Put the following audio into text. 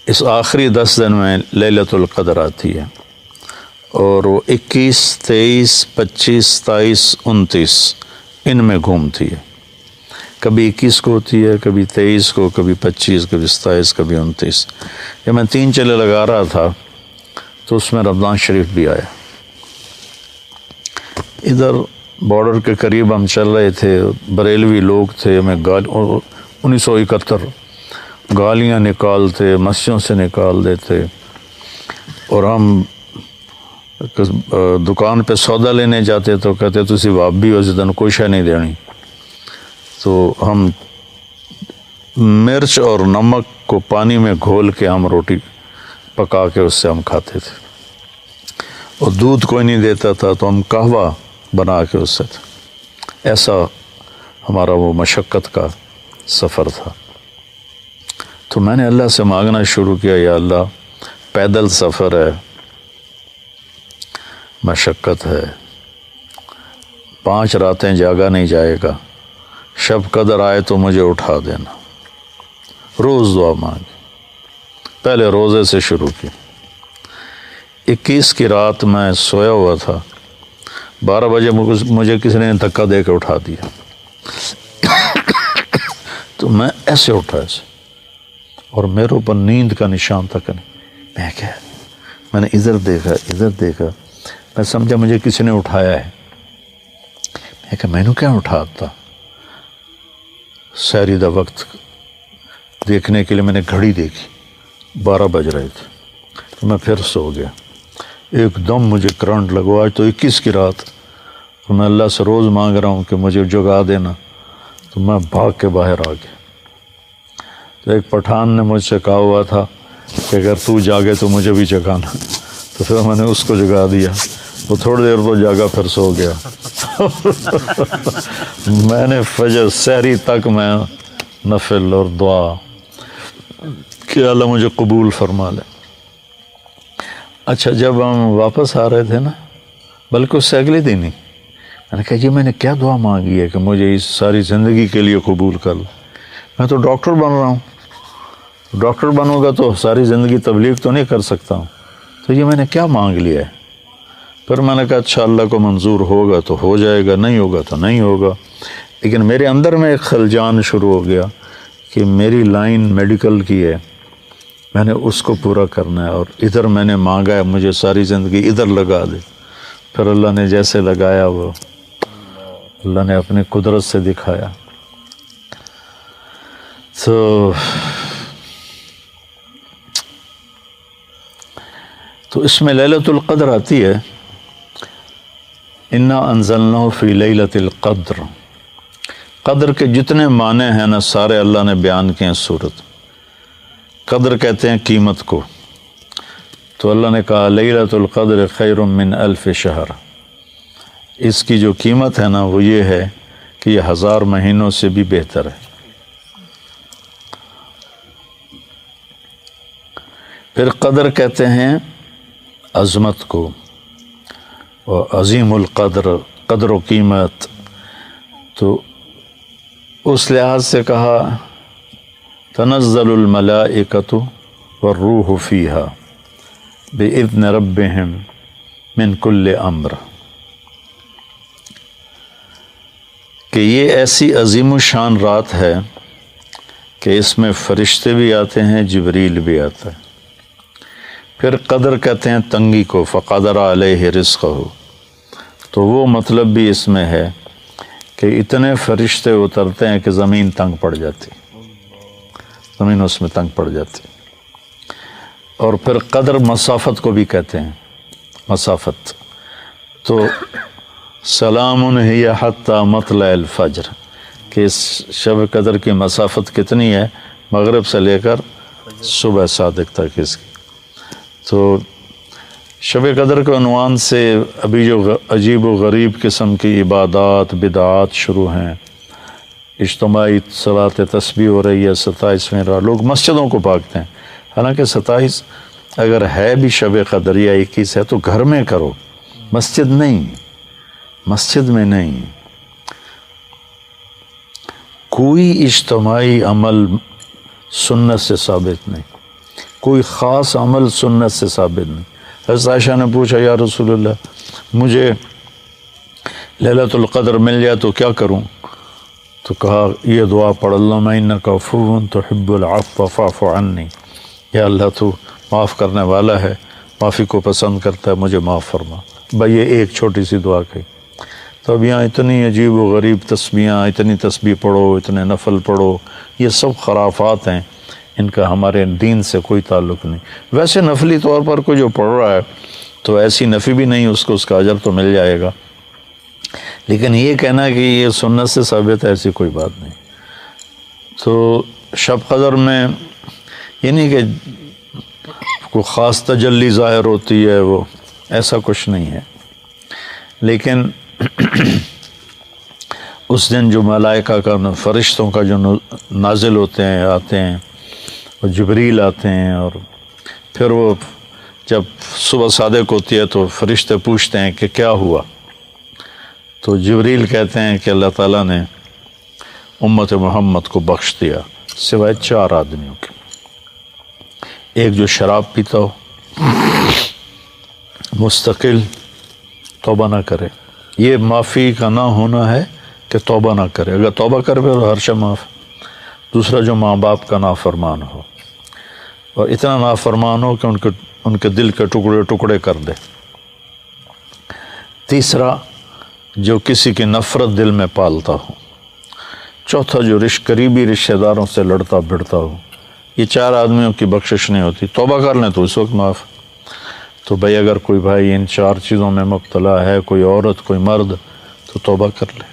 اس آخری 10 دن میں لیلۃ القدر آتی ہے، اور وہ 21، 23، 25، 27، 29 ان میں گھومتی ہے۔ کبھی 21 کو ہوتی ہے، کبھی 23 کو، کبھی 25، کبھی 27، کبھی 29۔ جب میں 3 چلے لگا رہا تھا تو اس میں رمضان شریف بھی آیا۔ ادھر بارڈر کے قریب ہم چل رہے تھے، بریلوی لوگ تھے، ہمیں 1971 گالیاں نکالتے، مسجدوں سے نکال دیتے، اور ہم دکان پہ سودا لینے جاتے تو کہتے تسی وابی ہو، زدن کوئی شے نہیں دینی۔ تو ہم مرچ اور نمک کو پانی میں گھول کے ہم روٹی پکا کے اس سے ہم کھاتے تھے، اور دودھ کوئی نہیں دیتا تھا تو ہم قہوہ بنا کے اس سے تھے۔ ایسا ہمارا وہ مشقت کا سفر تھا۔ تو میں نے اللہ سے مانگنا شروع کیا، یا اللہ پیدل سفر ہے، مشقت ہے، 5 راتیں جاگا نہیں جائے گا، شب قدر آئے تو مجھے اٹھا دینا۔ روز دعا مانگی، پہلے روزے سے شروع کی۔ 21 کی رات میں سویا ہوا تھا، 12 بجے مجھے کسی نے دھکا دے کے اٹھا دیا، تو میں ایسے اٹھا ایسے، اور میرے اوپر نیند کا نشان تک نہیں۔ میں نے ادھر دیکھا، میں سمجھا مجھے کسی نے اٹھایا ہے۔ میں کہا میں نے کیا اٹھاتا؟ سحری دا وقت دیکھنے کے لیے میں نے گھڑی دیکھی، 12 بج رہے تھے، تو میں پھر سو گیا۔ ایک دم مجھے کرنٹ لگا، آج تو 21 کی رات، تو میں اللہ سے روز مانگ رہا ہوں کہ مجھے جگا دینا، تو میں بھاگ کے باہر آ گیا۔ تو ایک پٹھان نے مجھ سے کہا ہوا تھا کہ اگر تو جاگے تو مجھے بھی جگانا، تو پھر میں نے اس کو جگا دیا، وہ تھوڑی دیر تو جاگا پھر سو گیا۔ میں نے فجر سحری تک میں نفل اور دعا کہ اللہ مجھے قبول فرما لے۔ اچھا، جب ہم واپس آ رہے تھے نا، بلکہ اس سے اگلے دن ہی میں نے کہا یہ میں نے کیا دعا مانگی ہے کہ مجھے اس ساری زندگی کے لیے قبول کر لو؟ میں تو ڈاکٹر بن رہا ہوں، ڈاکٹر بنوں گا تو ساری زندگی تبلیغ تو نہیں کر سکتا ہوں، تو یہ میں نے کیا مانگ لیا ہے؟ پھر میں نے کہا اچھا اللہ کو منظور ہوگا تو ہو جائے گا، نہیں ہوگا تو نہیں ہوگا۔ لیکن میرے اندر میں ایک خلجان شروع ہو گیا کہ میری لائن میڈیکل کی ہے، میں نے اس کو پورا کرنا ہے، اور ادھر میں نے مانگا ہے مجھے ساری زندگی ادھر لگا دے۔ پھر اللہ نے جیسے لگایا وہ اللہ نے اپنی قدرت سے دکھایا۔ تو اس میں لیلۃ القدر آتی ہے، انا انزلناہ فی لیلۃ القدر۔ قدر کے جتنے معنی ہیں نا سارے اللہ نے بیان کیے ہیں سورت۔ قدر کہتے ہیں قیمت کو، تو اللہ نے کہا لیلۃ القدر خیر من 1000 شہر۔ اس کی جو قیمت ہے نا وہ یہ ہے کہ یہ 1000 مہینوں سے بھی بہتر ہے۔ پھر قدر کہتے ہیں عظمت کو، اور عظیم القدر، قدر و قیمت، تو اس لحاظ سے کہا تنزل الملائکۃ والروح فیہا بإذن ربہم من کل امر، کہ یہ ایسی عظیم الشان رات ہے کہ اس میں فرشتے بھی آتے ہیں، جبریل بھی آتا ہے۔ پھر قدر کہتے ہیں تنگی کو، فقدر علیہ رزقہ، تو وہ مطلب بھی اس میں ہے کہ اتنے فرشتے اترتے ہیں کہ زمین تنگ پڑ جاتی، زمین اس میں تنگ پڑ جاتی۔ اور پھر قدر مسافت کو بھی کہتے ہیں، مسافت، تو سلام ہی حتی مطلع الفجر، کہ اس شب قدر کی مسافت کتنی ہے؟ مغرب سے لے کر صبح صادق تک اس کی۔ تو شب قدر کے عنوان سے ابھی جو عجیب و غریب قسم کی عبادات بدعات شروع ہیں، اجتماعی صلاۃ تسبیح ہو رہی ہے 27ویں رات، لوگ مسجدوں کو بھاگتے ہیں، حالانکہ 27 اگر ہے بھی شب قدر یا 21 ہے تو گھر میں کرو، مسجد نہیں، مسجد میں نہیں۔ کوئی اجتماعی عمل سنت سے ثابت نہیں، کوئی خاص عمل سنت سے ثابت نہیں۔ حضرت عائشہ نے پوچھا یا رسول اللہ مجھے لیلۃ القدر مل جائے تو کیا کروں؟ تو کہا یہ دعا پڑھ اللہم انک عفو تحب العفو فاعف عنی، یا اللہ تو معاف کرنے والا ہے، معافی کو پسند کرتا ہے، مجھے معاف فرما۔ بھائی یہ ایک چھوٹی سی دعا کہی، تو اب یہاں اتنی عجیب و غریب تسبیحاں، اتنی تسبیح پڑھو، اتنے نفل پڑھو، یہ سب خرافات ہیں، ان کا ہمارے دین سے کوئی تعلق نہیں۔ ویسے نفلی طور پر کوئی جو پڑھ رہا ہے تو ایسی نفی بھی نہیں، اس کو اس کا اجر تو مل جائے گا، لیکن یہ کہنا کہ یہ سنت سے ثابت ہے ایسی کوئی بات نہیں۔ تو شب قدر میں یہ نہیں کہ کوئی خاص تجلی ظاہر ہوتی ہے، وہ ایسا کچھ نہیں ہے، لیکن اس دن جو ملائکہ کا فرشتوں کا جو نازل ہوتے ہیں، آتے ہیں، اور جبریل آتے ہیں، اور پھر وہ جب صبح صادق ہوتی ہے تو فرشتے پوچھتے ہیں کہ کیا ہوا، تو جبریل کہتے ہیں کہ اللہ تعالیٰ نے امت محمد کو بخش دیا سوائے 4 آدمیوں کے، ایک جو شراب پیتا ہو، مستقل توبہ نہ کرے، یہ معافی کا نہ ہونا ہے کہ توبہ نہ کرے، اگر توبہ کرے تو ہر شے معاف۔ دوسرا جو ماں باپ کا نافرمان ہو، اور اتنا نافرمان ہو کہ ان کے دل کے ٹکڑے ٹکڑے کر دے۔ تیسرا جو کسی کی نفرت دل میں پالتا ہو۔ چوتھا جو قریبی رشتہ داروں سے لڑتا بھڑتا ہو۔ یہ 4 آدمیوں کی بخشش نہیں ہوتی، توبہ کر لیں تو اس وقت معاف۔ تو بھائی اگر کوئی بھائی ان 4 چیزوں میں مبتلا ہے، کوئی عورت کوئی مرد، تو توبہ کر لے۔